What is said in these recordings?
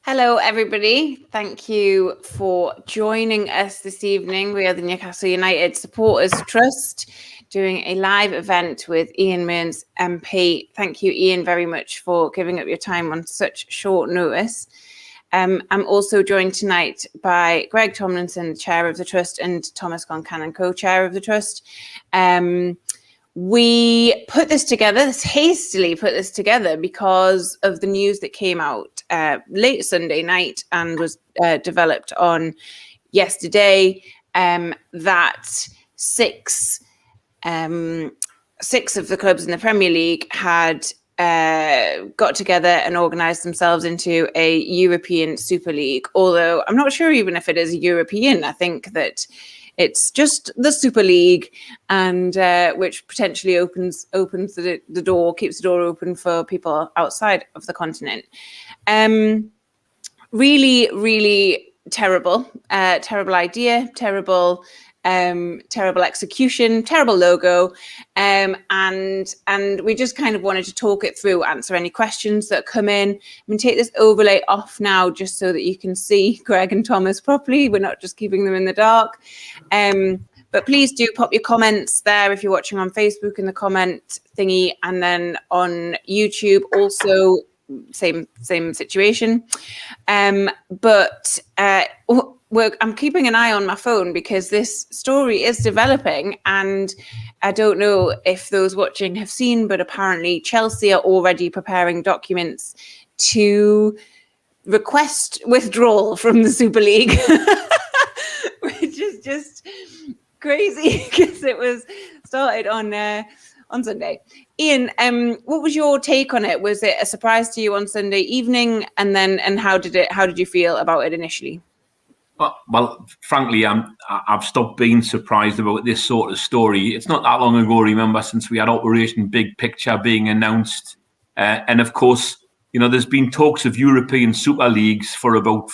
Hello, everybody. Thank you for joining us this evening. We are the Newcastle United Supporters Trust doing a live event with Ian Mearns MP. Thank you, Ian, very much for giving up your time on such short notice. I'm also joined tonight by Greg Tomlinson, Chair of the Trust, and Thomas Concannon, Co-Chair of the Trust. We hastily put this together because of the news that came out late Sunday night and was developed on yesterday, that six of the clubs in the Premier League had got together and organised themselves into a European Super League. Although I'm not sure even if it is European. I think that it's just the Super League, and which potentially opens the door, keeps the door open for people outside of the continent. Really, really terrible idea, terrible execution, terrible logo, and we just kind of wanted to talk it through, answer any questions that come in. I'm going to take this overlay off now just so that you can see Greg and Thomas properly. We're not just keeping them in the dark. But please do pop your comments there if you're watching on Facebook in the comment thingy, and then on YouTube also same situation. But I'm keeping an eye on my phone because this story is developing, and I don't know if those watching have seen, but apparently Chelsea are already preparing documents to request withdrawal from the Super League, which is just crazy because it was started on Sunday. Ian, what was your take on it? Was it a surprise to you on Sunday evening, and how did you feel about it initially? Well, frankly, I've stopped being surprised about this sort of story. It's not that long ago, remember, since we had Operation Big Picture being announced. And of course, there's been talks of European Super Leagues for about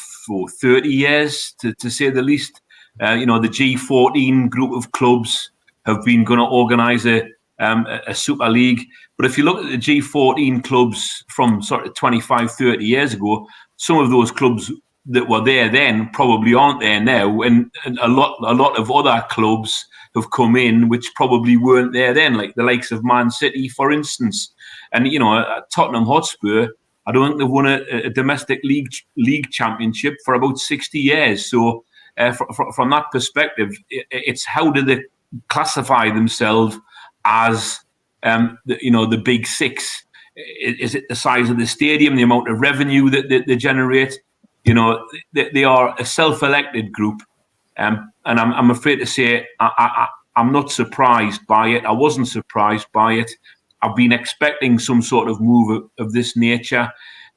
30 years, to say the least. The G14 group of clubs have been going to organise a Super League. But if you look at the G14 clubs from sort of 25, 30 years ago, some of those clubs that were there then probably aren't there now, and a lot of other clubs have come in which probably weren't there then, like the likes of Man City, for instance. And Tottenham Hotspur, I don't think they've won a domestic league championship for about 60 years. So from that perspective, it's how do they classify themselves as the big six? Is it the size of the stadium, the amount of revenue that they generate? They are a self-elected group, and I'm afraid to say I'm not surprised by it. I wasn't surprised by it. I've been expecting some sort of move of this nature,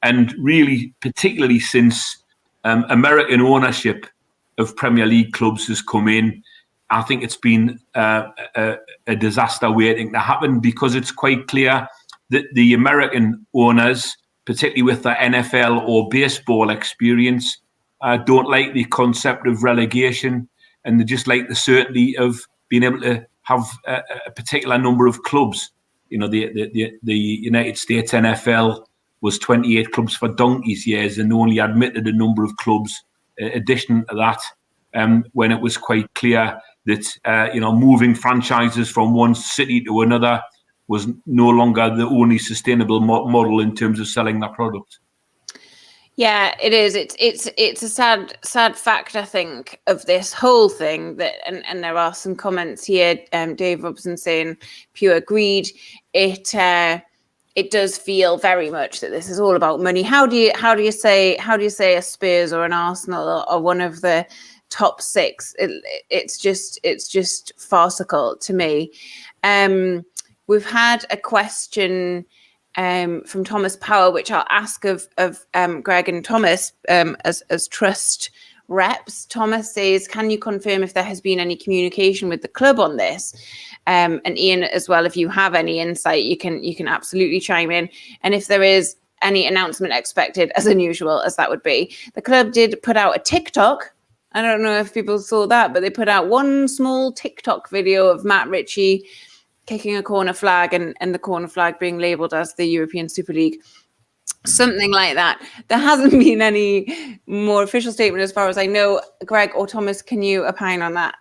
and really, particularly since American ownership of Premier League clubs has come in, I think it's been a disaster waiting to happen, because it's quite clear that the American owners, particularly with their NFL or baseball experience, don't like the concept of relegation, and they just like the certainty of being able to have a particular number of clubs. The United States NFL was 28 clubs for donkey's years, and only admitted a number of clubs addition to that when it was quite clear that moving franchises from one city to another was no longer the only sustainable model in terms of selling their product. Yeah, it is. It's a sad fact, I think, of this whole thing. That and there are some comments here. Dave Robson saying pure greed. It does feel very much that this is all about money. How do you say a Spurs or an Arsenal or one of the top six? It's just farcical to me. We've had a question from Thomas Power, which I'll ask of Greg and Thomas as trust reps. Thomas says, can you confirm if there has been any communication with the club on this? And Ian, as well, if you have any insight, you can absolutely chime in. And if there is any announcement expected, as unusual as that would be. The club did put out a TikTok. I don't know if people saw that, but they put out one small TikTok video of Matt Ritchie kicking a corner flag and the corner flag being labelled as the European Super League. Something like that. There hasn't been any more official statement as far as I know. Greg or Thomas, can you opine on that?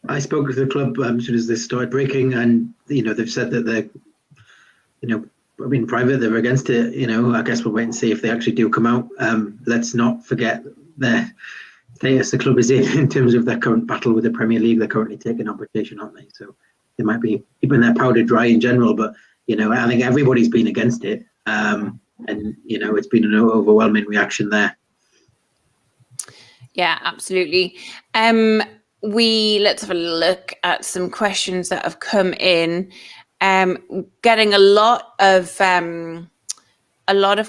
I spoke with the club as soon as this started breaking, and they've said that they're, private, they're against it. I guess we'll wait and see if they actually do come out. Let's not forget their status the club is in terms of their current battle with the Premier League. They're currently taking arbitration, aren't they? So they might be keeping their powder dry in general, but I think everybody's been against it, and it's been an overwhelming reaction there. Yeah, absolutely. Let's have a look at some questions that have come in. Getting a lot of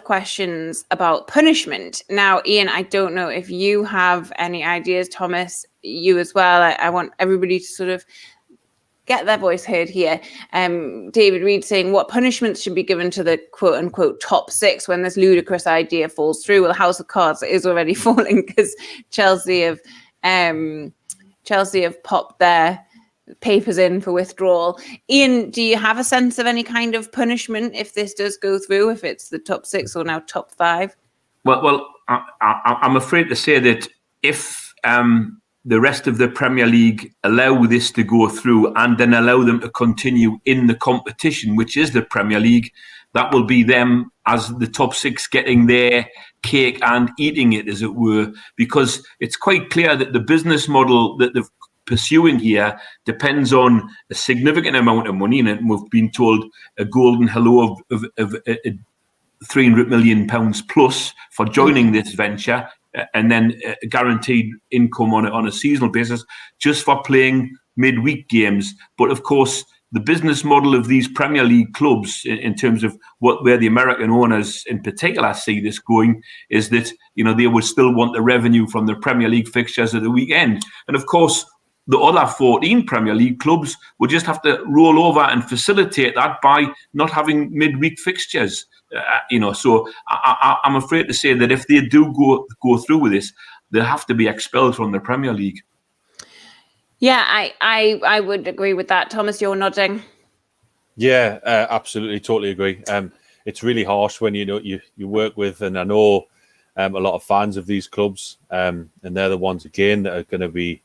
questions about punishment. Now, Ian, I don't know if you have any ideas. Thomas, you as well. I want everybody to sort of get their voice heard here. David Reed saying, what punishments should be given to the quote-unquote top six when this ludicrous idea falls through? Well, House of Cards is already falling because Chelsea have popped their papers in for withdrawal. Ian, do you have a sense of any kind of punishment if this does go through, if it's the top six or now top five? Well, I'm afraid to say that if the rest of the Premier League allow this to go through and then allow them to continue in the competition, which is the Premier League, that will be them as the top six getting their cake and eating it, as it were, because it's quite clear that the business model that they're pursuing here depends on a significant amount of money, and we've been told a golden hello of £300 million plus for joining this venture, and then a guaranteed income on a seasonal basis just for playing midweek games. But of course, the business model of these Premier League clubs, in terms of where the American owners in particular see this going, is that they would still want the revenue from the Premier League fixtures at the weekend. And of course, the other 14 Premier League clubs would just have to roll over and facilitate that by not having midweek fixtures. So I'm afraid to say that if they do go through with this, they'll have to be expelled from the Premier League. Yeah, I would agree with that. Thomas, you're nodding. Yeah, absolutely, totally agree. It's really harsh when you work with, and I know a lot of fans of these clubs, and they're the ones again that are going to be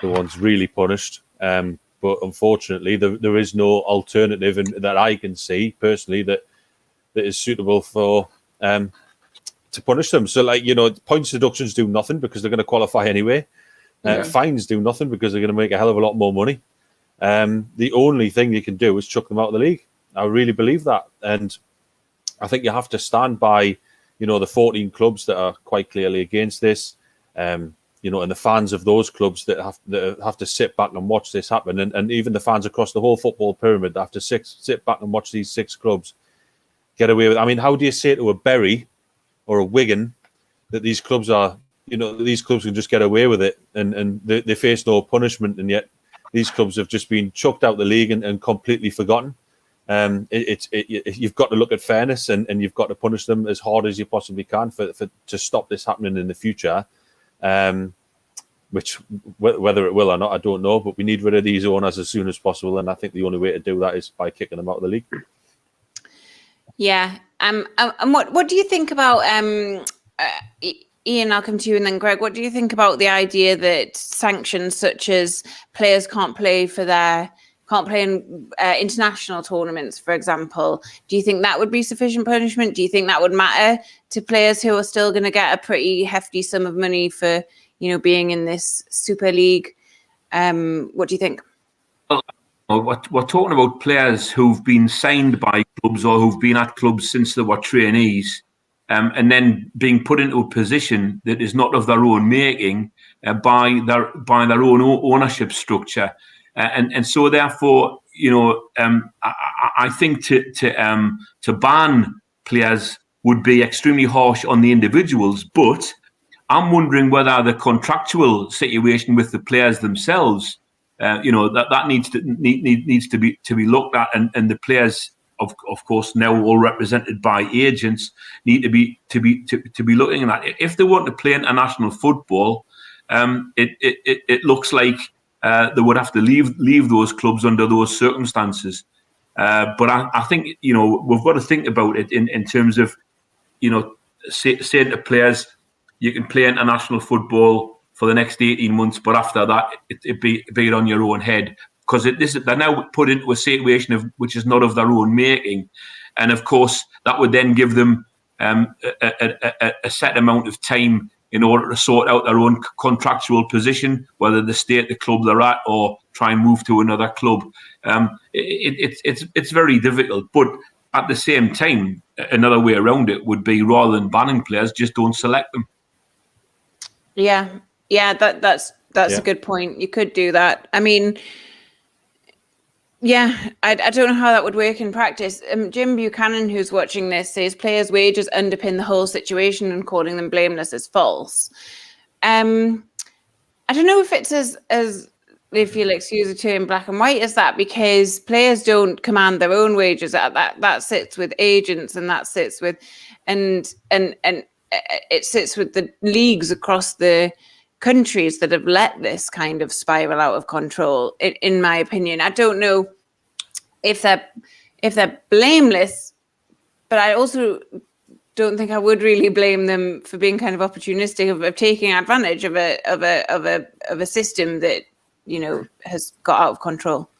the ones really punished. But unfortunately, there is no alternative that I can see personally that is suitable for to punish them. So, points deductions do nothing because they're going to qualify anyway. Fines do nothing because they're going to make a hell of a lot more money. The only thing you can do is chuck them out of the league. I really believe that, and I think you have to stand by, the 14 clubs that are quite clearly against this. And the fans of those clubs that have to sit back and watch this happen, and even the fans across the whole football pyramid that have to sit back and watch these six clubs get away with. I mean, how do you say to a Bury or a Wigan that these clubs are, these clubs can just get away with it and they face no punishment, and yet these clubs have just been chucked out the league and completely forgotten. You've got to look at fairness and you've got to punish them as hard as you possibly can to stop this happening in the future. Which whether it will or not, I don't know. But we need rid of these owners as soon as possible, and I think the only way to do that is by kicking them out of the league. Yeah. And what do you think about Ian? I'll come to you, and then Greg. What do you think about the idea that sanctions such as players can't play in international tournaments, for example? Do you think that would be sufficient punishment? Do you think that would matter to players who are still going to get a pretty hefty sum of money for being in this Super League? What do you think? Well, we're talking about players who've been signed by clubs or who've been at clubs since they were trainees, and then being put into a position that is not of their own making by their own ownership structure, and so therefore, I think to ban players would be extremely harsh on the individuals, but I'm wondering whether the contractual situation with the players themselves, that needs to be looked at, and the players, of course, now all represented by agents, need to be looking at that. If they want to play international football, it looks like they would have to leave those clubs under those circumstances. But I think we've got to think about it in terms of saying to players, you can play international football for the next 18 months, but after that, it be it on your own head. Because they're now put into a situation which is not of their own making. And of course, that would then give them a set amount of time in order to sort out their own contractual position, whether they stay at the club they're at or try and move to another club. It's very difficult. But at the same time, another way around it would be, rather than banning players, just don't select them. Yeah, that's a good point. You could do that. I mean, yeah, I don't know how that would work in practice. Jim Buchanan, who's watching this, says players' wages underpin the whole situation, and calling them blameless is false. I don't know if it's as if you'll excuse the term, black and white as that, because players don't command their own wages. That sits with agents, and that sits with and it sits with the leagues across the countries that have let this kind of spiral out of control. In my opinion, I don't know if they're blameless, but I also don't think I would really blame them for being kind of opportunistic of taking advantage of a system that has got out of control.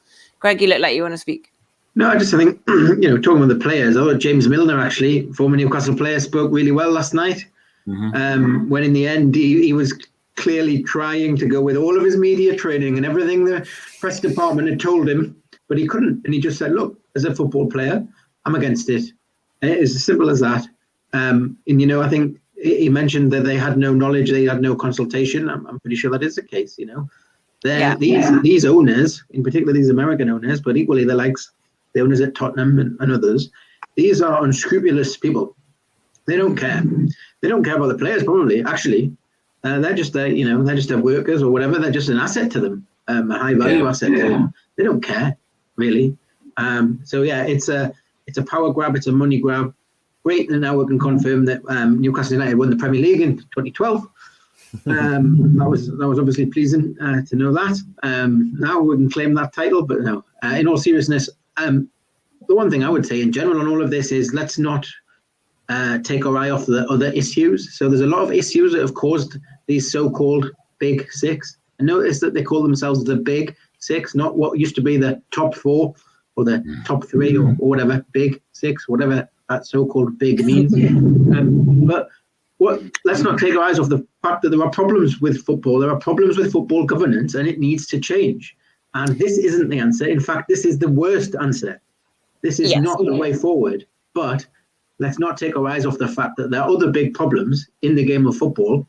Greg, you look like you want to speak. No, I think talking about the players. James Milner, actually, former Newcastle player, spoke really well last night. Mm-hmm. When in the end he was clearly trying to go with all of his media training and everything the press department had told him, but he couldn't. And he just said, look, as a football player, I'm against it. It's as simple as that. And, I think he mentioned that they had no knowledge, they had no consultation. I'm pretty sure that is the case, These owners, in particular these American owners, but equally the owners at Tottenham and others, these are unscrupulous people. They don't care. They don't care about the players, probably, actually. They're just they're just their workers or whatever. They're just an asset to them, a high value asset to them. They don't care, really. It's a power grab. It's a money grab. Great, and now we can confirm that Newcastle United won the Premier League in 2012. That was obviously pleasing to know that. Now we can claim that title, but no. In all seriousness, the one thing I would say in general on all of this is let's not take our eye off the other issues. So there's a lot of issues that have caused these so-called Big Six. And notice that they call themselves the Big Six, not what used to be the top four or the top three or whatever, Big Six, whatever that so-called big means. Let's not take our eyes off the fact that there are problems with football. There are problems with football governance, and it needs to change. And this isn't the answer. In fact, this is the worst answer. This is not the way forward. But let's not take our eyes off the fact that there are other big problems in the game of football.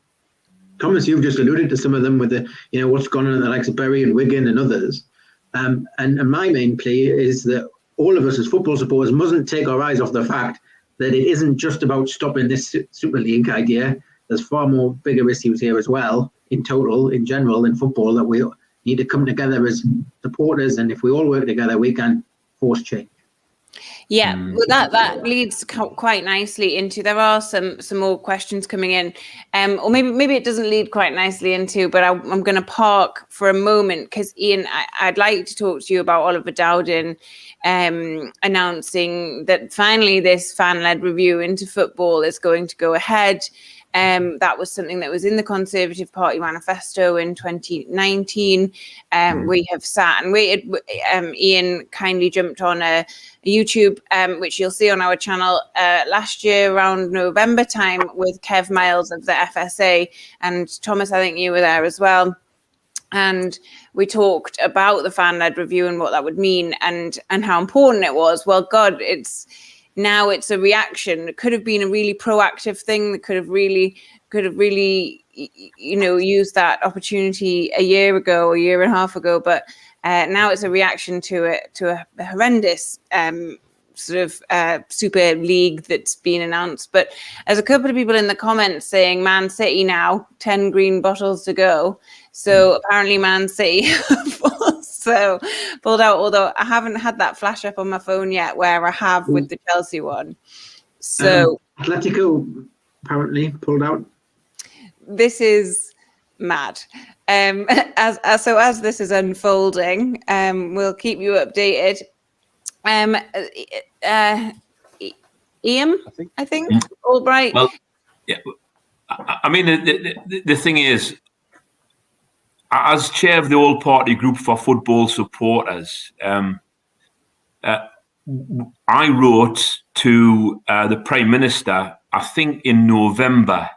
Thomas, you've just alluded to some of them with the, what's gone on in the likes of Bury and Wigan and others. And my main plea is that all of us as football supporters mustn't take our eyes off the fact that it isn't just about stopping this Super League idea. There's far more bigger issues here as well, in general, in football, that we need to come together as supporters. And if we all work together, we can force change. Yeah, well, that leads quite nicely into, there are some more questions coming in, or maybe it doesn't lead quite nicely into, but I'm going to park for a moment because Ian, I'd like to talk to you about Oliver Dowden announcing that finally this fan-led review into football is going to go ahead. That was something that was in the Conservative Party manifesto in 2019. We have sat and waited. Ian kindly jumped on a YouTube, which you'll see on our channel last year around November time with Kev Miles of the FSA. And Thomas, I think you were there as well. And we talked about the fan-led review and what that would mean and how important it was. Well, God, now it's a reaction. It could have been a really proactive thing that could have really, used that opportunity a year ago, a year and a half ago. But now it's a reaction to a horrendous Super League that's been announced. But there's a couple of people in the comments saying Man City now, 10 green bottles to go. So apparently Man City so pulled out, although I haven't had that flash up on my phone yet where I have with the Chelsea one. So Atletico apparently pulled out. This is mad. As this is unfolding, Ian, I think. Albright. Well, yeah, I mean, the thing is, as chair of the all-party group for football supporters, I wrote to the Prime Minister, I think in November,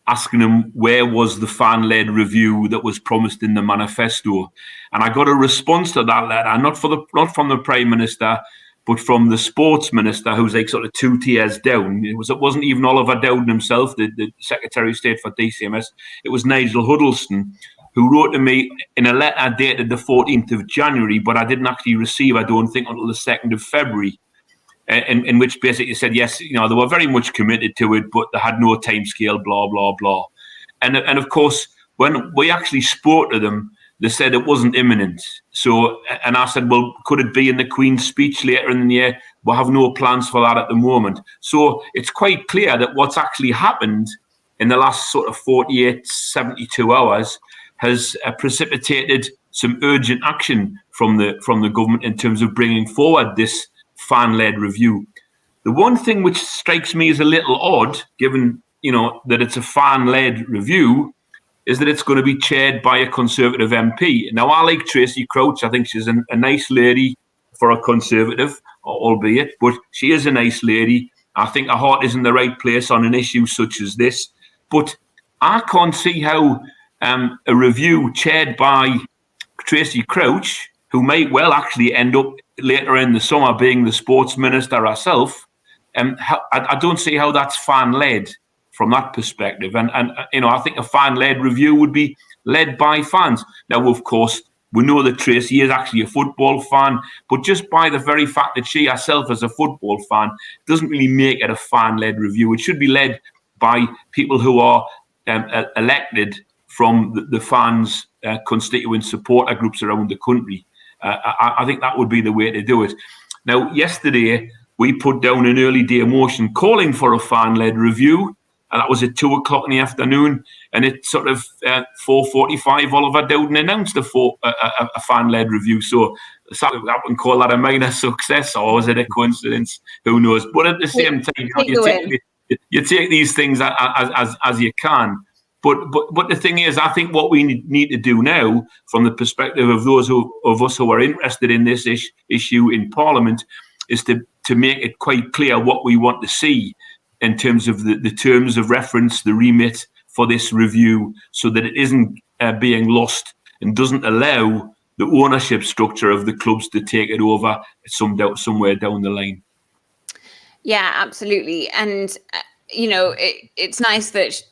asking him where was the fan-led review that was promised in the manifesto, and I got a response to that letter, not from the Prime Minister, but from the Sports Minister, who's like sort of 2 tiers down. It wasn't even Oliver Dowden himself, the Secretary of State for DCMS. It was Nigel Huddleston, who wrote to me in a letter dated the 14th of January, but I didn't actually receive, I don't think, until the 2nd of February. In which basically said, yes, they were very much committed to it, but they had no timescale, blah, blah, blah. And of course, when we actually spoke to them, they said it wasn't imminent. So, and I said, well, could it be in the Queen's speech later in the year? We have no plans for that at the moment. So it's quite clear that what's actually happened in the last sort of 48, 72 hours has precipitated some urgent action from the government in terms of bringing forward this fan-led review. The one thing which strikes me as a little odd, given that it's a fan-led review, is that it's going to be chaired by a Conservative MP. Now, I like Tracy Crouch. I think she's a nice lady for a Conservative, albeit, but she is a nice lady. I think her heart is in the right place on an issue such as this. But I can't see how a review chaired by Tracy Crouch, who might well actually end up later in the summer being the Sports Minister herself, I don't see how that's fan-led from that perspective. And I think a fan-led review would be led by fans. Now, of course, we know that Tracy is actually a football fan, but just by the very fact that she herself is a football fan doesn't really make it a fan-led review. It should be led by people who are elected from the fans' constituent supporter groups around the country. I think that would be the way to do it. Now, yesterday, we put down an early day motion calling for a fan-led review, and that was at 2:00 in the afternoon. And at sort of 4:45, Oliver Dowden announced a fan-led review. So I wouldn't call that a minor success, or was it a coincidence? Who knows? But at the same time, you take these things as you can. But the thing is, I think what we need to do now, from the perspective of those of us who are interested in this issue in Parliament, is to make it quite clear what we want to see in terms of the terms of reference, the remit for this review, so that it isn't being lost and doesn't allow the ownership structure of the clubs to take it over somewhere down the line. Yeah, absolutely. And, it's nice that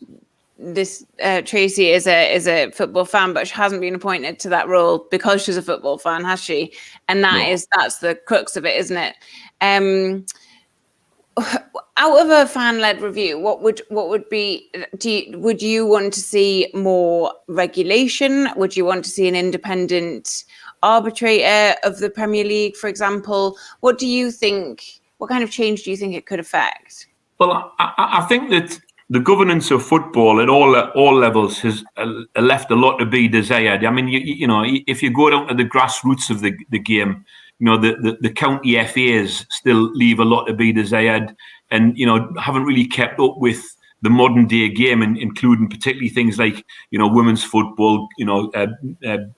this Tracy is a football fan, but she hasn't been appointed to that role because she's a football fan, has she? And that's the crux of it, isn't it? Out of a fan-led review, what would be? Would you want to see more regulation? Would you want to see an independent arbitrator of the Premier League, for example? What do you think? What kind of change do you think it could affect? Well, I think that the governance of football at all levels has left a lot to be desired. I mean, if you go down to the grassroots of the game, the county FAs still leave a lot to be desired, and haven't really kept up with the modern day game, including particularly things like women's football,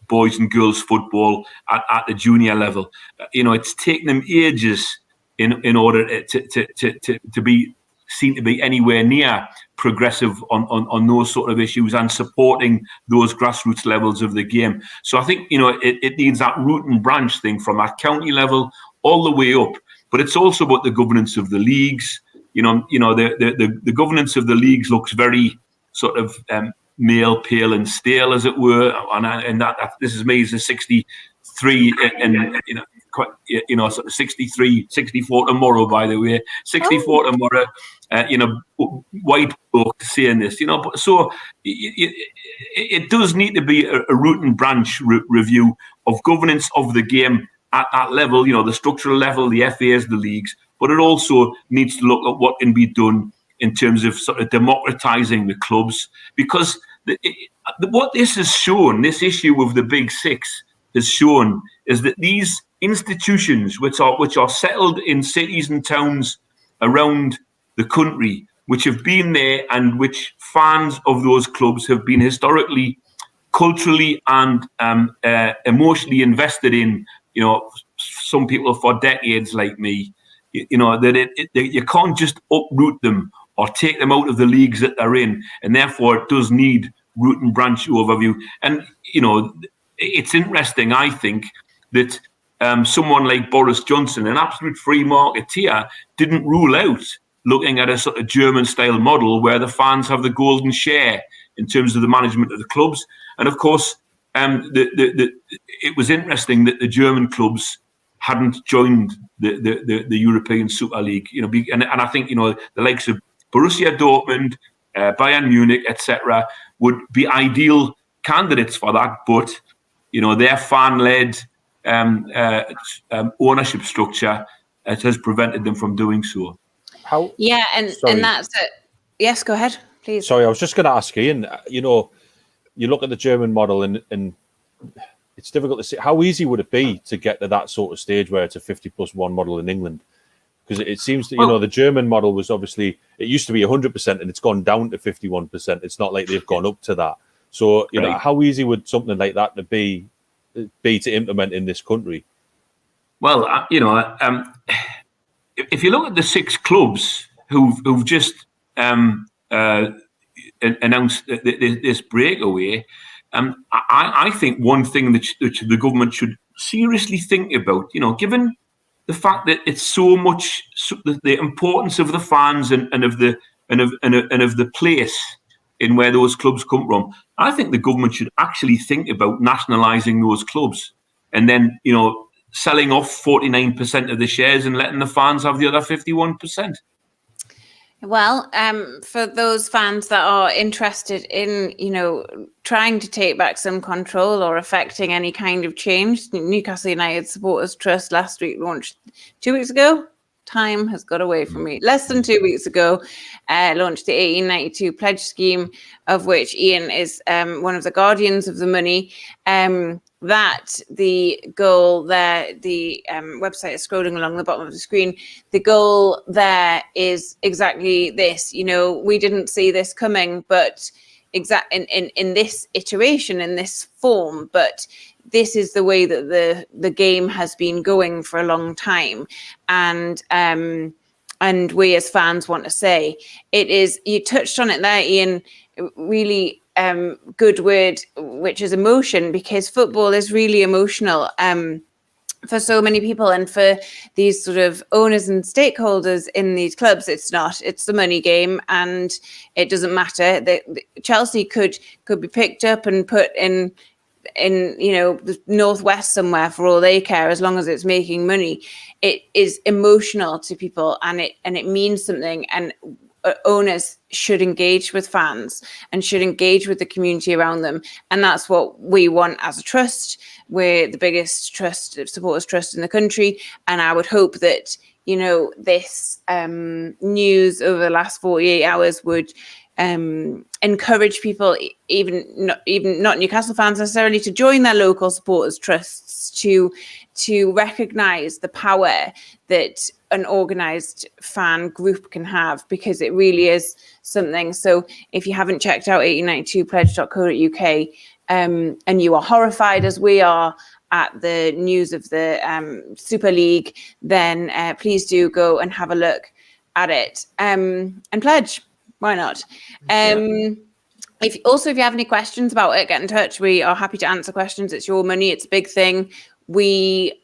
boys and girls football at the junior level. It's taken them ages in order to be seen to be anywhere near progressive on those sort of issues and supporting those grassroots levels of the game. So I think it needs that root and branch thing from that county level all the way up. But it's also about the governance of the leagues. The governance of the leagues looks very sort of male, pale, and stale, as it were. And that this is me as a 63 and sort of 63, 64 tomorrow, by the way, 64 tomorrow, white bloke saying this, but so it does need to be a root and branch review of governance of the game at that level, the structural level, the FAs, the leagues, but it also needs to look at what can be done in terms of sort of democratizing the clubs, because what this has shown, this issue of the Big Six has shown, is that these institutions which are settled in cities and towns around the country which have been there and which fans of those clubs have been historically, culturally and emotionally invested in, some people for decades like me, that you can't just uproot them or take them out of the leagues that they're in, and therefore it does need root and branch overview. And, it's interesting, I think, that someone like Boris Johnson, an absolute free marketeer, didn't rule out looking at a sort of German-style model where the fans have the golden share in terms of the management of the clubs. And of course, it was interesting that the German clubs hadn't joined the European Super League. And I think the likes of Borussia Dortmund, Bayern Munich, etc., would be ideal candidates for that. But their fan-led ownership structure has prevented them from doing so. Yeah, and that's it. Yes, go ahead, please. Sorry, I was just going to ask Ian. You look at the German model, and it's difficult to see how easy would it be to get to that sort of stage where it's a 50+1 model in England. Because it seems that the German model was obviously, it used to be 100% and it's gone down to 51%. It's not like they've gone up to that. So how easy would something like that to be to implement in this country? Well, if you look at the 6 clubs who've just announced this breakaway, I think one thing that the government should seriously think about, given the fact that it's so much the importance of the fans and of the place in where those clubs come from, I think the government should actually think about nationalising those clubs and then selling off 49% of the shares and letting the fans have the other 51%. Well, for those fans that are interested in, trying to take back some control or affecting any kind of change, Newcastle United Supporters Trust last week launched 2 weeks ago. Time has got away from me. Less than 2 weeks ago, launched the 1892 pledge scheme, of which Ian is one of the guardians of the money. That the goal there, the website is scrolling along the bottom of the screen. The goal there is exactly this. We didn't see this coming, but in this iteration, in this form, but this is the way that the game has been going for a long time, and we as fans want to say it is. You touched on it there, Ian. Really good word, which is emotion, because football is really emotional for so many people, and for these sort of owners and stakeholders in these clubs. It's the money game, and it doesn't matter. Chelsea could be picked up and put in the northwest somewhere for all they care, as long as it's making money. It is emotional to people, and it means something, and owners should engage with fans and should engage with the community around them, and that's what we want as a trust. We're the biggest supporters trust in the country, and I would hope that this news over the last 48 hours would encourage people, even not Newcastle fans necessarily, to join their local supporters trusts, to recognise the power that an organised fan group can have, because it really is something. So if you haven't checked out 1892pledge.co.uk and you are horrified as we are at the news of the Super League, then please do go and have a look at it and pledge. Why not? If you have any questions about it, get in touch. We are happy to answer questions. It's your money. It's a big thing. We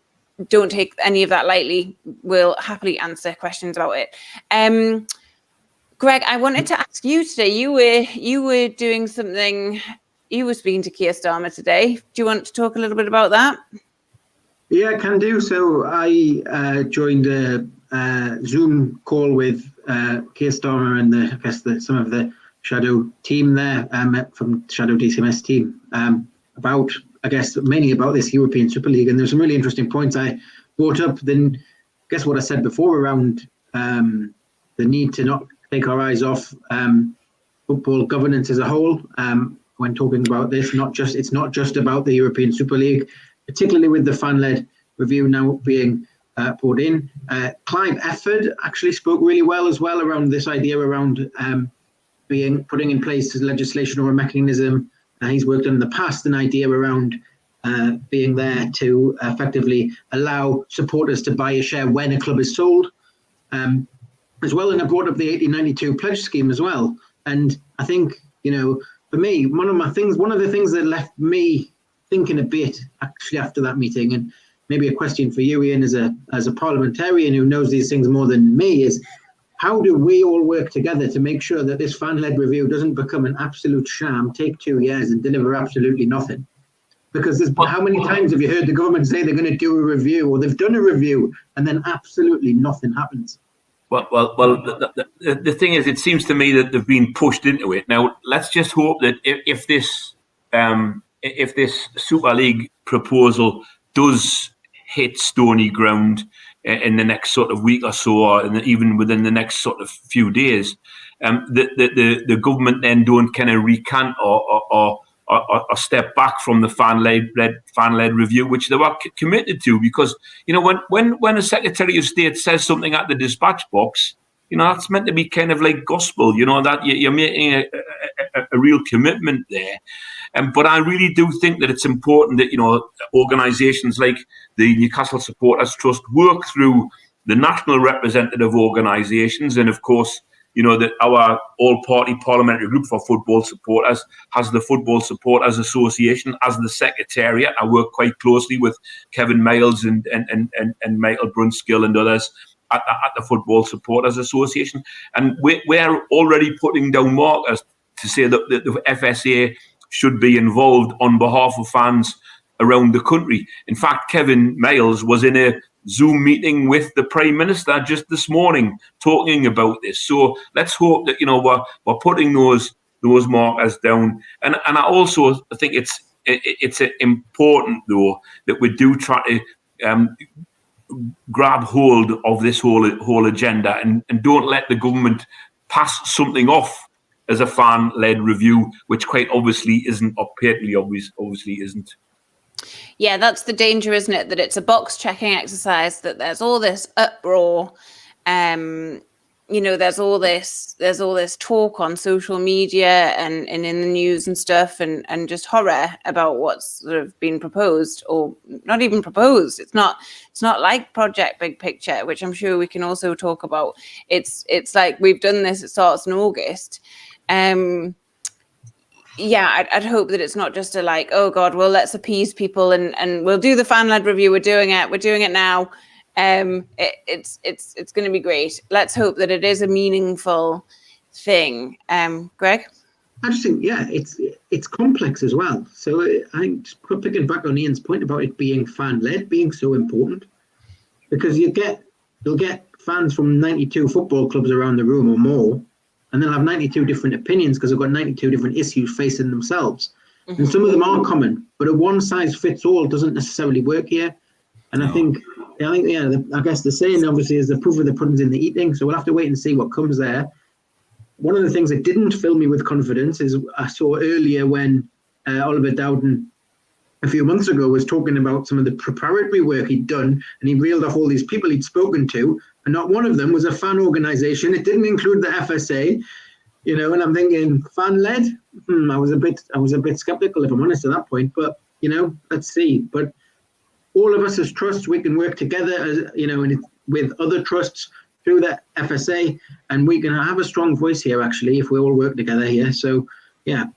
don't take any of that lightly. We'll happily answer questions about it. Greg, I wanted to ask you today. You were doing something. You were speaking to Keir Starmer today. Do you want to talk a little bit about that? Yeah, I can do. So I joined a Zoom call with Keir Starmer and some of the Shadow team there from Shadow DCMS team about, mainly about this European Super League. And there's some really interesting points I brought up. Then I guess what I said before around the need to not take our eyes off football governance as a whole when talking about this. It's not just about the European Super League, particularly with the fan-led review now being poured in. Clive Efford actually spoke really well as well around this idea around putting in place legislation or a mechanism. He's worked on in the past an idea around being there to effectively allow supporters to buy a share when a club is sold, as well. And I brought up the 1892 pledge scheme as well. And I think, for me, one of the things that left me thinking a bit actually after that meeting, and maybe a question for you, Ian, as a parliamentarian who knows these things more than me, is how do we all work together to make sure that this fan-led review doesn't become an absolute sham, take 2 years and deliver absolutely nothing? Because how many times have you heard the government say they're going to do a review, or they've done a review, and then absolutely nothing happens? Well. The thing is, it seems to me that they've been pushed into it. Now, let's just hope that if this Super League proposal does hit stony ground in the next sort of week or so, or even within the next sort of few days, the government then don't kind of recant or step back from the fan-led review, which they were committed to. Because when a Secretary of State says something at the dispatch box, that's meant to be kind of like gospel. That you're making a real commitment there. But I really do think that it's important that organisations like the Newcastle Supporters Trust work through the national representative organisations, and of course, that our all-party parliamentary group for football supporters has the Football Supporters Association as the secretariat. I work quite closely with Kevin Miles and Michael Brunskill and others at the Football Supporters Association. And we're already putting down markers to say that the FSA should be involved on behalf of fans around the country. In fact, Kevin Miles was in a Zoom meeting with the Prime Minister just this morning talking about this. So let's hope that we're putting those markers down. And I also think it's important though that we do try to grab hold of this whole agenda and don't let the government pass something off as a fan-led review, which quite obviously isn't, or patently obviously isn't. Yeah, that's the danger, isn't it? That it's a box-checking exercise, that there's all this uproar, there's all this talk on social media and in the news and stuff, and just horror about what's sort of been proposed, or not even proposed. It's not like Project Big Picture, which I'm sure we can also talk about. It's like we've done this, it starts in August. I'd hope that it's not just a like, oh God, well, let's appease people and we'll do the fan-led review. We're doing it now. It's going to be great. Let's hope that it is a meaningful thing. Greg? I just think, it's complex as well. So I think just picking back on Ian's point about it being fan-led, being so important, because you'll get fans from 92 football clubs around the room or more, and they'll have 92 different opinions because they've got 92 different issues facing themselves. Mm-hmm. And some of them are common, but a one-size-fits-all doesn't necessarily work here. And no. I guess the saying, obviously, is the proof of the pudding's in the eating. So we'll have to wait and see what comes there. One of the things that didn't fill me with confidence is I saw earlier when Oliver Dowden a few months ago was talking about some of the preparatory work he'd done, and he reeled off all these people he'd spoken to, and not one of them was a fan organisation. It didn't include the FSA, and I'm thinking fan-led. I was a bit skeptical, if I'm honest, at that point. But let's see. But all of us as trusts, we can work together, as with other trusts through the FSA, and we can have a strong voice here. Actually, if we all work together here. So. Yeah,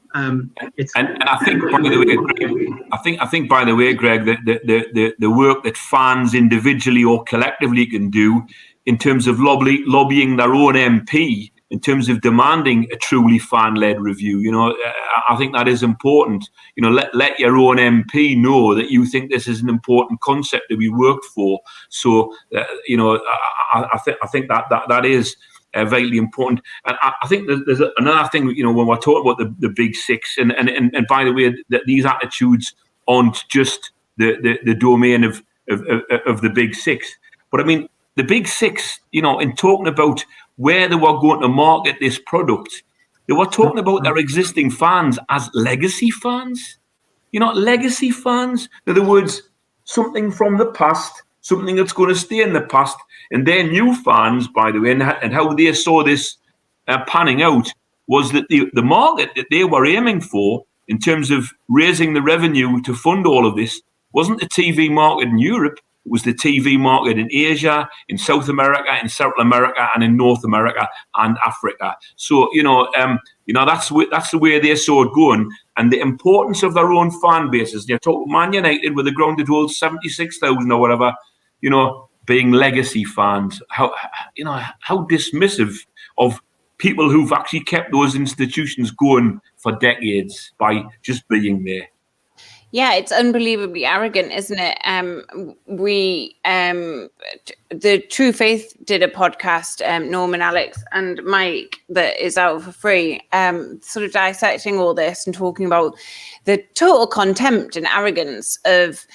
it's and I think by the way, Greg, I think by the way, Greg, the work that fans individually or collectively can do in terms of lobbying their own MP, in terms of demanding a truly fan-led review, I think that is important. Let your own MP know that you think this is an important concept to be worked for. So, I think that is. Vitally important. And I think there's another thing, when we're talking about the big six, and by the way, that these attitudes aren't just the domain of the big six. But I mean, the big six, in talking about where they were going to market this product, they were talking about their existing fans as legacy fans. Legacy fans. In other words, something from the past something that's going to stay in the past. And their new fans, by the way, and how they saw this panning out, was that the market that they were aiming for in terms of raising the revenue to fund all of this wasn't the TV market in Europe. It was the TV market in Asia, in South America, in Central America, and in North America and Africa. So that's the way they saw it going, and the importance of their own fan bases. You talk Man United with a ground that holds 76,000 or whatever. Being legacy fans. How dismissive of people who've actually kept those institutions going for decades by just being there. Yeah, it's unbelievably arrogant, isn't it? The True Faith did a podcast, Norman, Alex, and Mike, that is out for free, sort of dissecting all this and talking about the total contempt and arrogance of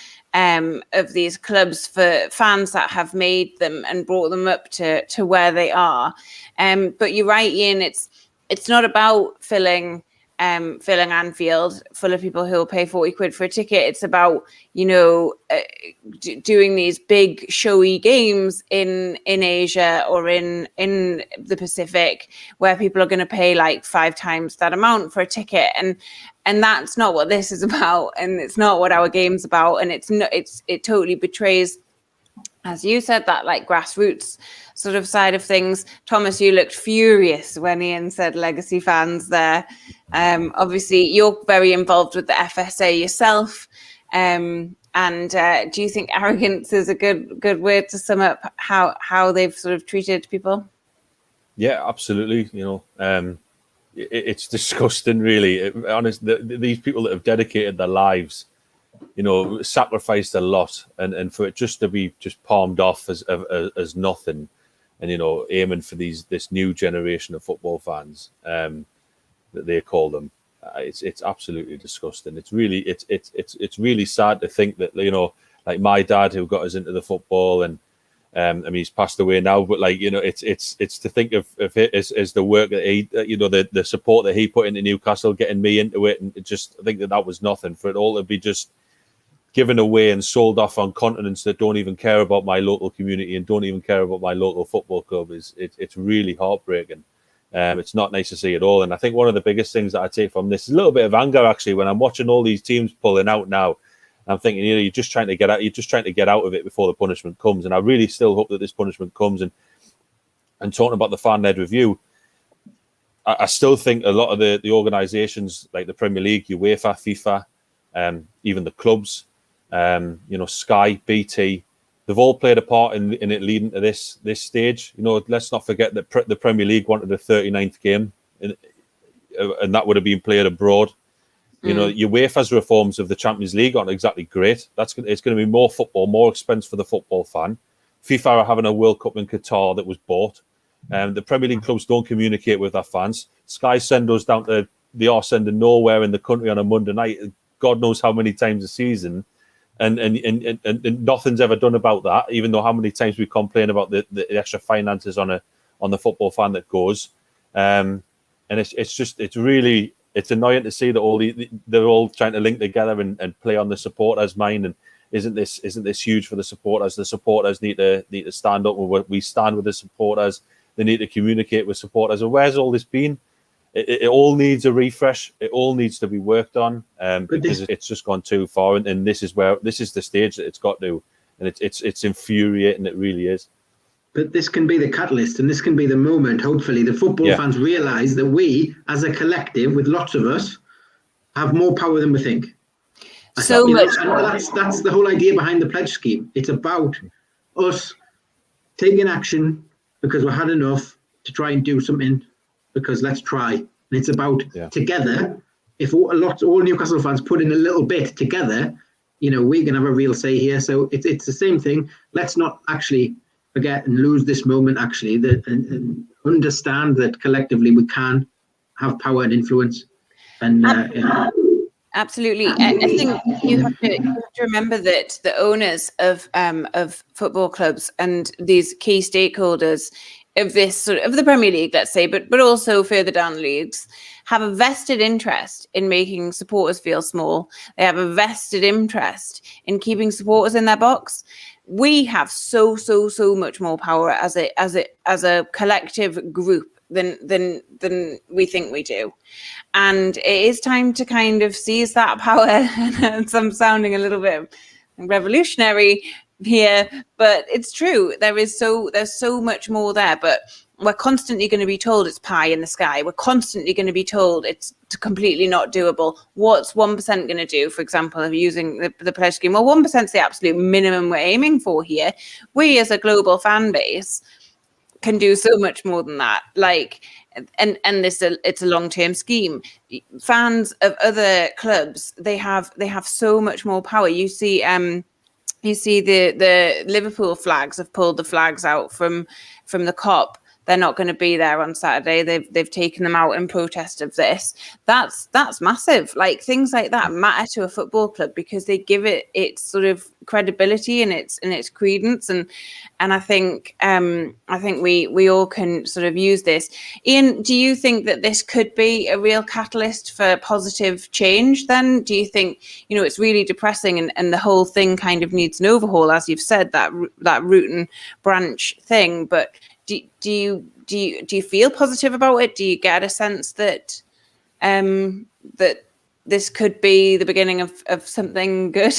these clubs for fans that have made them and brought them up to where they are. But you're right, Ian. It's not about filling Anfield full of people who will pay 40 quid for a ticket. It's about, doing these big showy games in Asia or in the Pacific where people are going to pay like 5 times that amount for a ticket. And that's not what this is about. And it's not what our game's about. And it totally betrays, as you said, that like grassroots sort of side of things. Thomas, you looked furious when Ian said legacy fans there. Obviously, you're very involved with the FSA yourself. And do you think arrogance is a good way to sum up how they've sort of treated people? Yeah, absolutely. It's disgusting, really. These people that have dedicated their lives, sacrificed a lot, and for it just to be just palmed off as nothing, and aiming for this new generation of football fans that they call them, it's absolutely disgusting. It's really sad to think that like my dad, who got us into the football, and he's passed away now, but it's to think of it as the work that he, the support that he put into Newcastle, getting me into it, and I think that was nothing, for it all to be just given away and sold off on continents that don't even care about my local community and don't even care about my local football club. It's really heartbreaking. It's not nice to see at all. And I think one of the biggest things that I take from this is a little bit of anger, actually, when I'm watching all these teams pulling out now. I'm thinking, you're just trying to get out of it before the punishment comes. And I really still hope that this punishment comes. And talking about the fan-led review, I still think a lot of the organisations like the Premier League, UEFA, FIFA, even the clubs, Sky, BT, they've all played a part in it leading to this stage. Let's not forget that the Premier League wanted a 39th game, and that would have been played abroad. UEFA's reforms of the Champions League aren't exactly great. It's going to be more football, more expense for the football fan. FIFA are having a World Cup in Qatar that was bought. The Premier League clubs don't communicate with their fans. Sky send us down to the arse end of nowhere in the country on a Monday night, God knows how many times a season, and nothing's ever done about that. Even though how many times we complain about the extra finances on the football fan that goes, and it's annoying to see that they're all trying to link together and play on the supporters' mind. And isn't this huge for the supporters? The supporters need to stand up. We stand with the supporters. They need to communicate with supporters. And where's all this been? It all needs a refresh. It all needs to be worked on, because it's just gone too far. And this is the stage that it's got to. And it's infuriating. It really is. But this can be the catalyst, and this can be the moment. Hopefully, the football fans realise that we, as a collective, with lots of us, have more power than we think. So much. That's the whole idea behind the pledge scheme. It's about us taking action because we had enough to try and do something. Because let's try. And it's about together. If all Newcastle fans put in a little bit together, we can have a real say here. So it's the same thing. Let's not actually forget and lose this moment, actually, and understand that collectively we can have power and influence. And absolutely, I think you have to remember that the owners of football clubs and these key stakeholders of this sort of the Premier League, let's say, but also further down the leagues, have a vested interest in making supporters feel small. They have a vested interest in keeping supporters in their box. we have so much more power as a collective group than we think we do. And it is time to kind of seize that power. And I'm sounding a little bit revolutionary here, but it's true. There's so much more there, but we're constantly going to be told it's pie in the sky. We're constantly going to be told it's completely not doable. What's 1% going to do, for example, of using the pledge scheme? Well, 1% is the absolute minimum we're aiming for here. We as a global fan base can do so much more than that. Like, and this it's a long-term scheme. Fans of other clubs, they have so much more power. You see the Liverpool flags have pulled the flags out from the COP. They're not going to be there on Saturday. They've taken them out in protest of this. That's massive. Like, things like that matter to a football club because they give it its sort of credibility and its credence. And I think we all can sort of use this. Ian, do you think that this could be a real catalyst for positive change? Then do you think, it's really depressing and the whole thing kind of needs an overhaul, as you've said, that root and branch thing, but do you feel positive about it? Do you get a sense that that this could be the beginning of something good?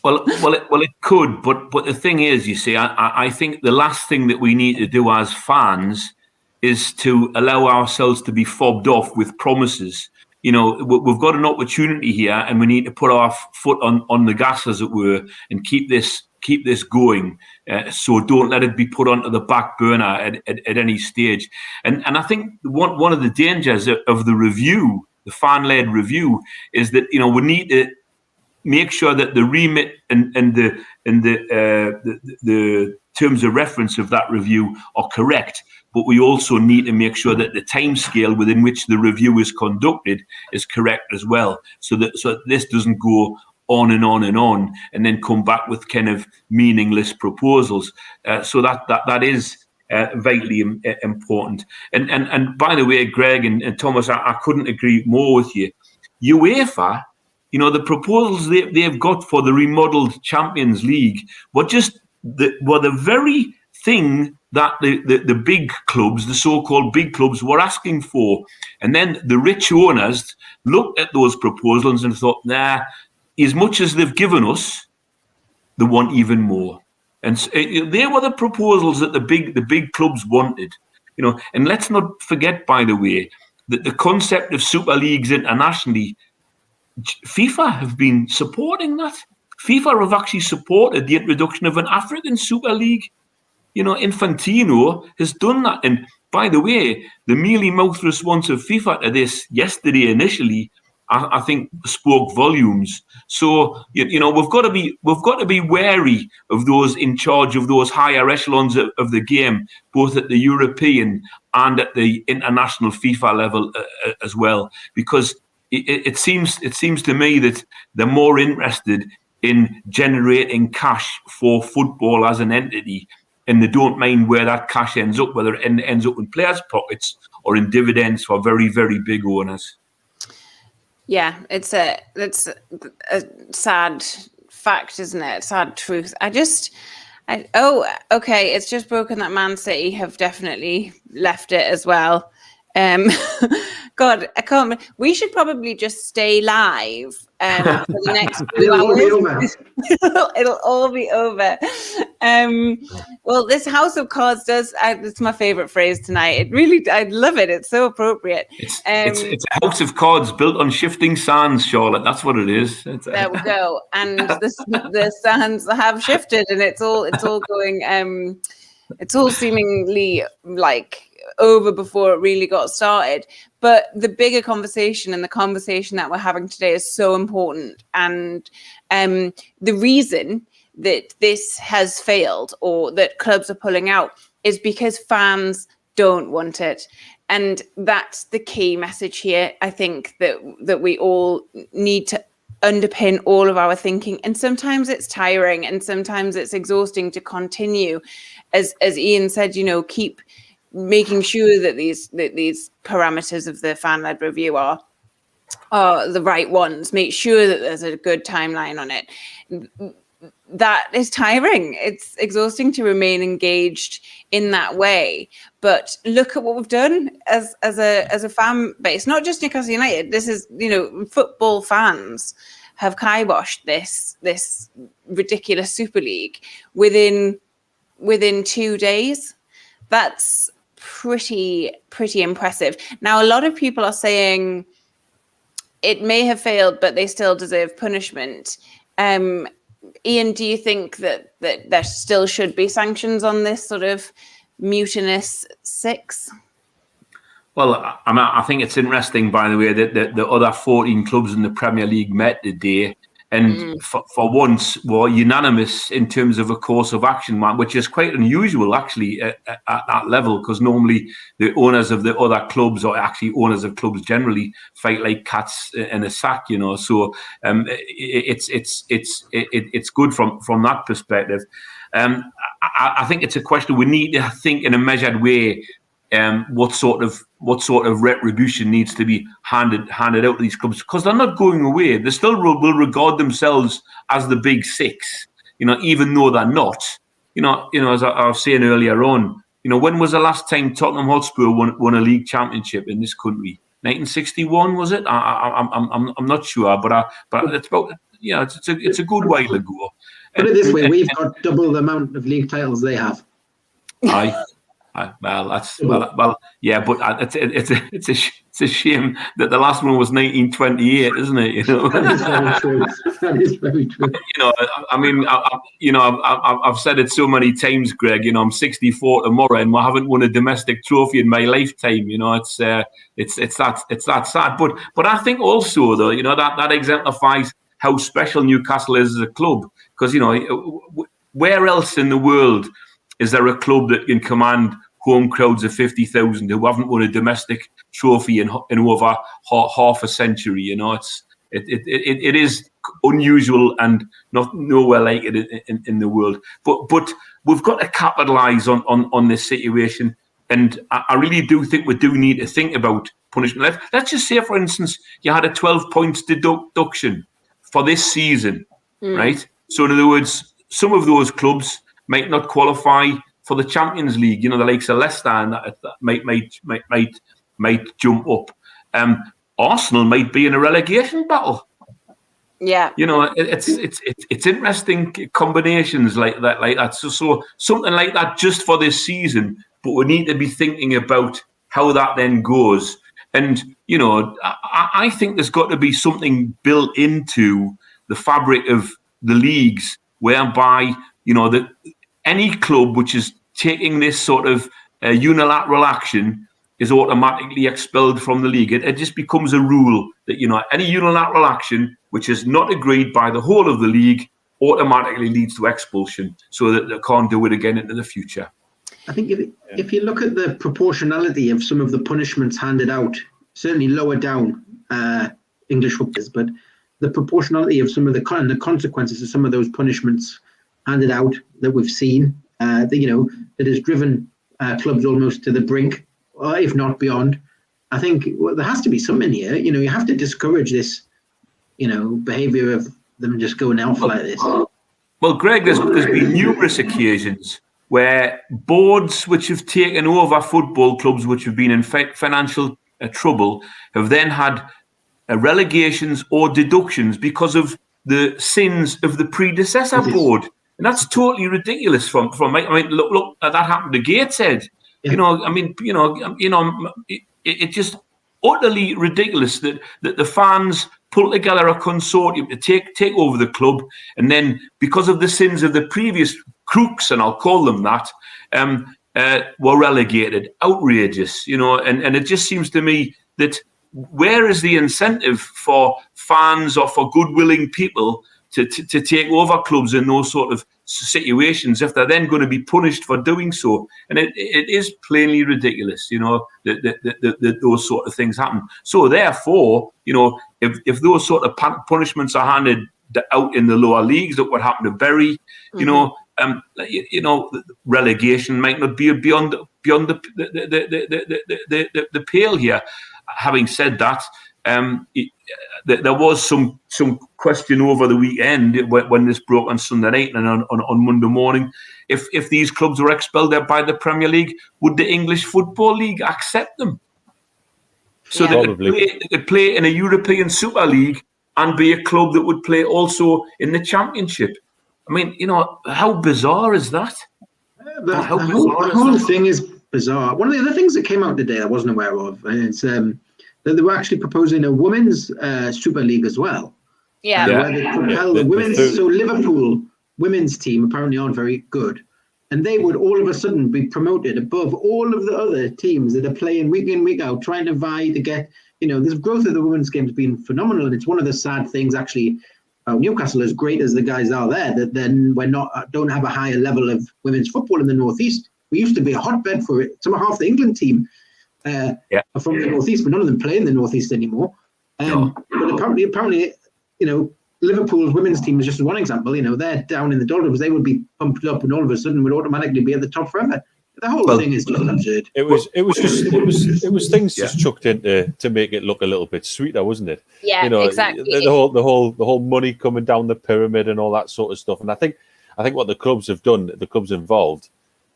Well, it could, but the thing is, you see, I think the last thing that we need to do as fans is to allow ourselves to be fobbed off with promises. We've got an opportunity here, and we need to put our foot on the gas, as it were, and keep this going. So don't let it be put onto the back burner at any stage. And I think one of the dangers of the review, the fan-led review, is that we need to make sure that the remit and the terms of reference of that review are correct. But we also need to make sure that the timescale within which the review is conducted is correct as well, so this doesn't go on and on and on, and then come back with kind of meaningless proposals. So that is vitally important. And by the way, Greg and Thomas, I couldn't agree more with you. UEFA, the proposals they've got for the remodeled Champions League were the very thing that the big clubs, the so-called big clubs, were asking for. And then the rich owners looked at those proposals and thought, nah, as much as they've given us, they want even more. And they were the proposals that the big clubs wanted. And let's not forget, by the way, that the concept of super leagues internationally, FIFA have been supporting that. FIFA have actually supported the introduction of an African Super League. Infantino has done that. And by the way, the mealy-mouthed response of FIFA to this yesterday initially, I think, spoke volumes. So we've got to be wary of those in charge of those higher echelons of the game, both at the European and at the international FIFA level as well, because it seems to me that they're more interested in generating cash for football as an entity, and they don't mind where that cash ends up, whether it ends up in players' pockets or in dividends for very, very big owners. Yeah, it's a sad fact, isn't it? Sad truth. Okay, it's just broken that Man City have definitely left it as well. God, I can't. We should probably just stay live for the next few hours. It'll all be over. Well, this House of Cards it's my favorite phrase tonight. I love it. It's so appropriate. It's a house of cards built on shifting sands, Charlotte. That's what it is. There we go. And the sands have shifted, and it's all going. It's all seemingly like over before it really got started. But the bigger conversation and the conversation that we're having today is so important. And the reason that this has failed, or that clubs are pulling out, is because fans don't want it. And that's the key message here. I think that we all need to underpin all of our thinking. And sometimes it's tiring and sometimes it's exhausting to continue. As Ian said, keep making sure that these parameters of the fan-led review are the right ones. Make sure that there's a good timeline on it. that is tiring. It's exhausting to remain engaged in that way. But look at what we've done as a fan base, not just Newcastle United. This is, football fans have kiboshed this ridiculous Super League within 2 days. That's pretty impressive. Now, a lot of people are saying it may have failed, but they still deserve punishment. Ian, do you think that there still should be sanctions on this sort of mutinous six? Well, I think it's interesting, by the way, that the other 14 clubs in the Premier League met today, and for once were unanimous in terms of a course of action, which is quite unusual, actually, at that level, because normally the owners of the other clubs, or actually owners of clubs generally, fight like cats in a sack, So it's good from that perspective. I think it's a question we need to think in a measured way. What sort of retribution needs to be handed out to these clubs, because they're not going away. They still will regard themselves as the big six, even though they're not. As I was saying earlier on, when was the last time Tottenham Hotspur won a league championship in this country? 1961, was it? I'm not sure, but it's about it's a good while ago. Put it this way: we've got double the amount of league titles they have. Aye. Yeah, but it's a shame that the last one was 1928, isn't it? That is very true. I've said it so many times, Greg. I'm 64 tomorrow, and I haven't won a domestic trophy in my lifetime. It's that sad. But I think also, though, that exemplifies how special Newcastle is as a club, because where else in the world is there a club that can command home crowds of 50,000 who haven't won a domestic trophy in over half a century? It is unusual and nowhere like it in the world. But we've got to capitalise on this situation, and I really do think we do need to think about punishment. Let's just say, for instance, you had a 12 points deduction for this season, right? So in other words, some of those clubs might not qualify for the Champions League. The likes of Leicester and that might jump up. Arsenal might be in a relegation battle. Yeah, it's interesting combinations like that. So something like that just for this season, but we need to be thinking about how that then goes. And I think there's got to be something built into the fabric of the leagues whereby any club which is taking this sort of unilateral action is automatically expelled from the league. It just becomes a rule that any unilateral action which is not agreed by the whole of the league automatically leads to expulsion, so that they can't do it again into the future. I think if you look at the proportionality of some of the punishments handed out, certainly lower down English footballers, but the proportionality of some of the consequences of some of those punishments handed out that we've seen, that has driven clubs almost to the brink, or if not beyond. I think there has to be some in here. You have to discourage this, behaviour of them just going off like this. Well, Greg, there's been numerous occasions where boards which have taken over football clubs which have been in financial trouble have then had relegations or deductions because of the sins of the predecessor board. And that's totally ridiculous. Look, that happened to Gateshead. Yeah. It's just utterly ridiculous that the fans pull together a consortium to take over the club, and then because of the sins of the previous crooks, and I'll call them that, were relegated. Outrageous, and it just seems to me that where is the incentive for fans or for good-willing people to take over clubs in those sort of situations if they're then going to be punished for doing so? And it is plainly ridiculous, that those sort of things happen. So therefore, if those sort of punishments are handed out in the lower leagues, that what happened to Bury, relegation might not be beyond the pale here. Having said that, there was some question over the weekend when this broke on Sunday night and on Monday morning. If these clubs were expelled by the Premier League, would the English Football League accept them? So they could play in a European Super League and be a club that would play also in the Championship. I mean, how bizarre is that? The whole thing is bizarre. One of the other things that came out today I wasn't aware of is that they were actually proposing a women's Super League as well. Where they propel the women's. So Liverpool women's team apparently aren't very good, and they would all of a sudden be promoted above all of the other teams that are playing week in, week out, trying to vie to get. The growth of the women's game has been phenomenal, and it's one of the sad things actually. Newcastle, as great as the guys are there, that then don't have a higher level of women's football in the Northeast. We used to be a hotbed for it. Half the England team are from the Northeast, but none of them play in the Northeast anymore. But apparently, Liverpool's women's team is just one example. They're down in the doldrums. They would be pumped up, and all of a sudden would automatically be at the top forever. The whole thing is just absurd. It was things just chucked in to make it look a little bit sweeter, wasn't it? Yeah, exactly. The whole money coming down the pyramid and all that sort of stuff. And I think what the clubs have done, the clubs involved,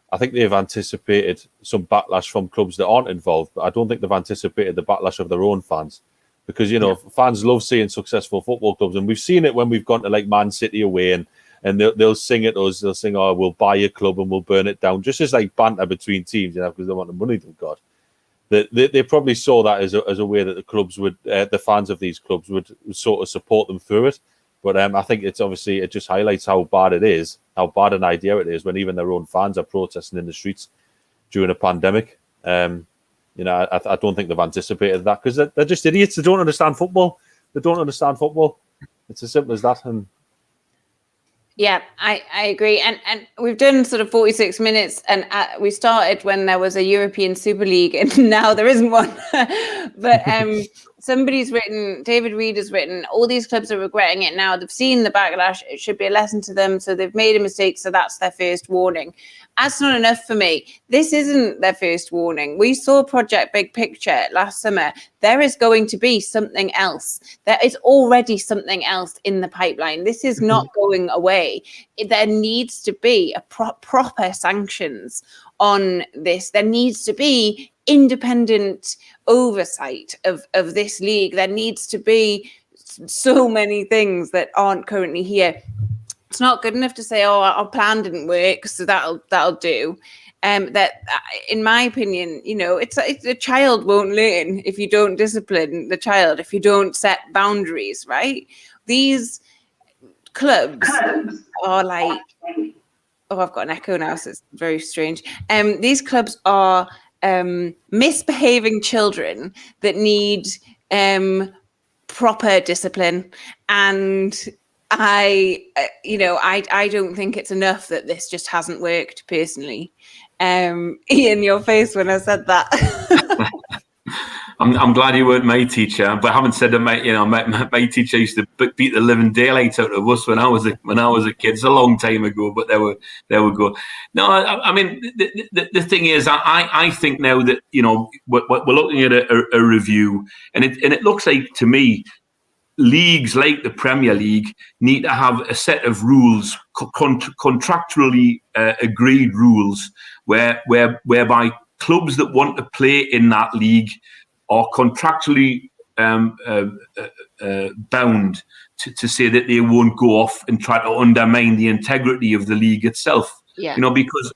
I think they've anticipated some backlash from clubs that aren't involved, but I don't think they've anticipated the backlash of their own fans. Because fans love seeing successful football clubs, and we've seen it when we've gone to like Man City away and they'll sing at us. They'll sing, "Oh, we'll buy your club and we'll burn it down," just as like banter between teams, because they want the money they've got. They probably saw that as a way that the clubs would, the fans of these clubs would sort of support them through it. But I think it just highlights how bad it is, how bad an idea it is when even their own fans are protesting in the streets during a pandemic. I don't think they've anticipated that because they're just idiots. They don't understand football. It's as simple as that. And yeah, I agree. And we've done sort of 46 minutes and we started when there was a European Super League and now there isn't one. But somebody's written, David Reed has written, all these clubs are regretting it now. They've seen the backlash. It should be a lesson to them. So they've made a mistake. So that's their first warning. That's not enough for me. This isn't their first warning. We saw Project Big Picture last summer. There is going to be something else. There is already something else in the pipeline. This is not going away. There needs to be a proper sanctions on this. There needs to be independent oversight of this league. There needs to be so many things that aren't currently here. It's not good enough to say, "Oh, our plan didn't work, so that'll do." That, in my opinion, it's a child won't learn if you don't discipline the child, if you don't set boundaries, right? These clubs are like, oh, I've got an echo now, so it's very strange. These clubs are misbehaving children that need proper discipline, and I don't think it's enough that this just hasn't worked personally. Ian, your face when I said that. I'm glad you weren't my teacher, but having said that, my teacher used to beat the living daylights out of us when I was a kid. It's a long time ago, but there we go. No, I mean the thing is, I think now that we're looking at a review, and it looks like to me, leagues like the Premier League need to have a set of rules, contractually agreed rules, whereby clubs that want to play in that league are contractually bound to say that they won't go off and try to undermine the integrity of the league itself. Yeah. Because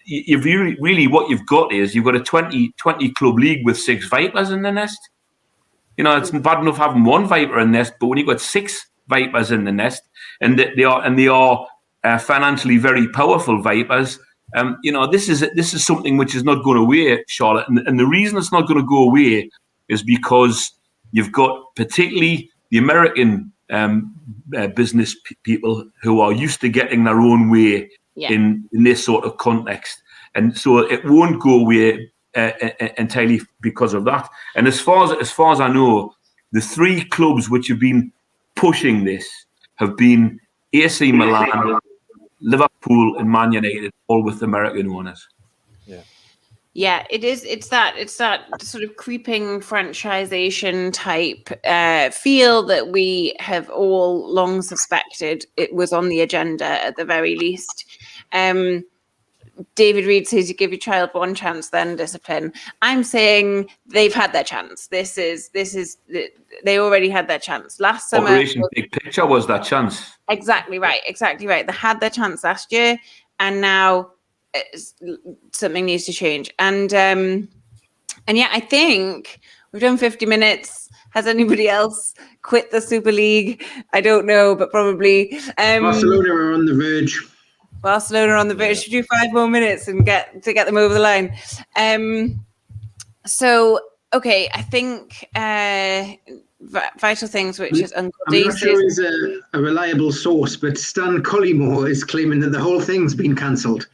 you've really what you've got is you've got a 20 club league with 6 Vipers in the nest. It's bad enough having 1 Viper in the nest, but when you've got 6 Vipers in the nest, and they are financially very powerful Vipers, this is something which is not going away, Charlotte. And the reason it's not going to go away is because you've got particularly the American business people who are used to getting their own way in this sort of context, and so it won't go away entirely because of that. And as far as I know, the 3 clubs which have been pushing this have been AC Milan, Liverpool, and Man United, all with American owners. Yeah, it is. It's that sort of creeping franchisation type feel that we have all long suspected it was on the agenda at the very least. David Reed says you give your child one chance, then discipline. I'm saying they've had their chance. This is they already had their chance last summer. Operation Big Picture was that chance. Exactly right. They had their chance last year, and now something needs to change. And yeah, I think we've done 50 minutes. Has anybody else quit the Super League? I don't know, but probably. Barcelona are on the verge. Barcelona on the verge. Should do 5 more minutes and get them over the line. So okay, I think vital things, which is Uncle I'm not sure is a reliable source, but Stan Collymore is claiming that the whole thing's been cancelled.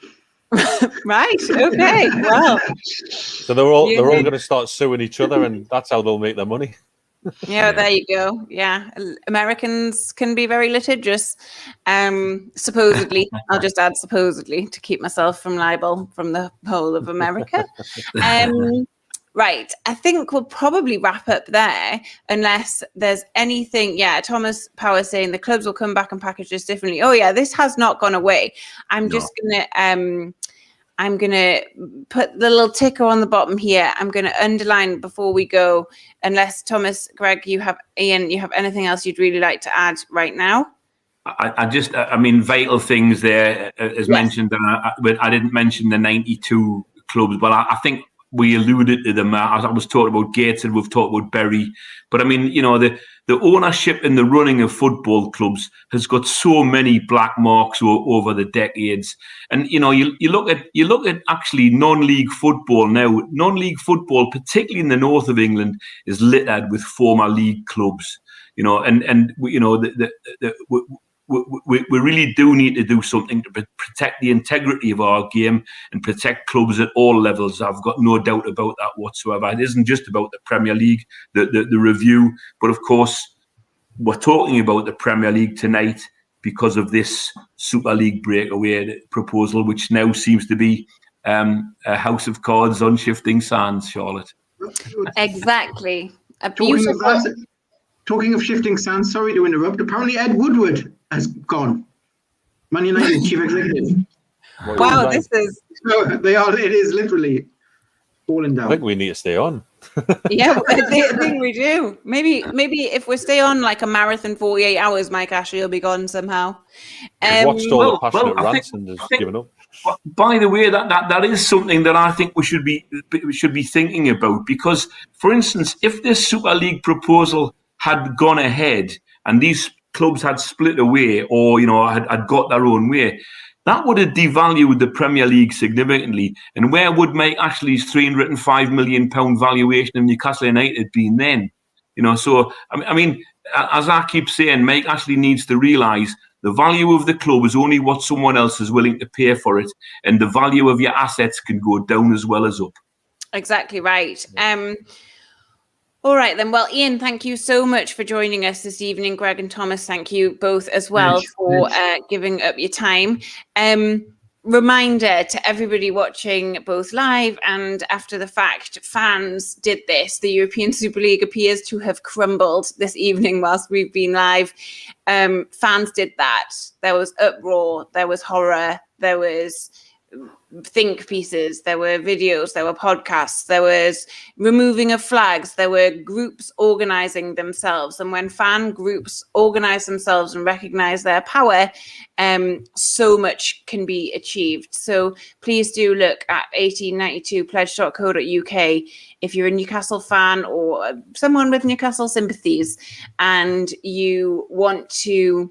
Right. Okay. Well. So they're all going to start suing each other, and that's how they'll make their money. Yeah, there you go. Yeah, Americans can be very litigious. Supposedly, I'll just add supposedly to keep myself from libel from the whole of America. Right, I think we'll probably wrap up there unless there's anything. Yeah, Thomas Power saying the clubs will come back and package this differently. Oh yeah, this has not gone away. I'm gonna put the little ticker on the bottom here. I'm gonna underline before we go, unless Thomas, Greg, Ian, you have anything else you'd really like to add right now? I mean, vital things there, as mentioned. I didn't mention the 92 clubs, but I think we alluded to them. I was talking about Gateshead, we've talked about Bury. But I mean, the ownership and the running of football clubs has got so many black marks over the decades. And, you look at actually non-league football now. Non-league football, particularly in the north of England, is littered with former league clubs. We really do need to do something to protect the integrity of our game and protect clubs at all levels. I've got no doubt about that whatsoever. It isn't just about the Premier League, the review, but of course, we're talking about the Premier League tonight because of this Super League breakaway proposal, which now seems to be a house of cards on shifting sands, Charlotte. Exactly. Talking of shifting sands, sorry to interrupt. Apparently, Ed Woodward has gone. Man United chief executive. Wow, this is. So it is literally falling down. I think we need to stay on. Yeah, I think we do. Maybe if we stay on like a marathon 48 hours, Mike Ashley will be gone somehow. Watched all the passionate rants and has given up. By the way, that is something that I think we should be thinking about, because, for instance, if this Super League proposal had gone ahead and these clubs had split away or, had got their own way, that would have devalued the Premier League significantly. And where would Mike Ashley's £305 million valuation of Newcastle United been then? So, I mean, as I keep saying, Mike Ashley needs to realise the value of the club is only what someone else is willing to pay for it. And the value of your assets can go down as well as up. Exactly right. All right, then. Well, Ian, thank you so much for joining us this evening. Greg and Thomas, thank you both as well for giving up your time. Reminder to everybody watching both live and after the fact, fans did this. The European Super League appears to have crumbled this evening whilst we've been live. Fans did that. There was uproar, there was horror, there was think pieces, there were videos, there were podcasts, there was removing of flags, there were groups organizing themselves. And when fan groups organize themselves and recognize their power, so much can be achieved. So please do look at 1892pledge.co.uk if you're a Newcastle fan or someone with Newcastle sympathies and you want to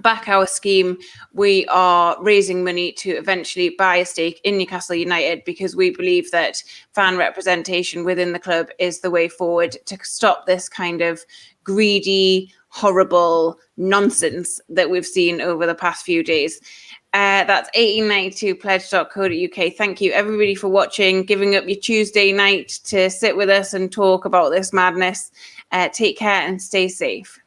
back our scheme. We are raising money to eventually buy a stake in Newcastle United because we believe that fan representation within the club is the way forward to stop this kind of greedy, horrible nonsense that we've seen over the past few days. That's 1892pledge.co.uk. Thank you everybody for watching, giving up your Tuesday night to sit with us and talk about this madness. Take care and stay safe.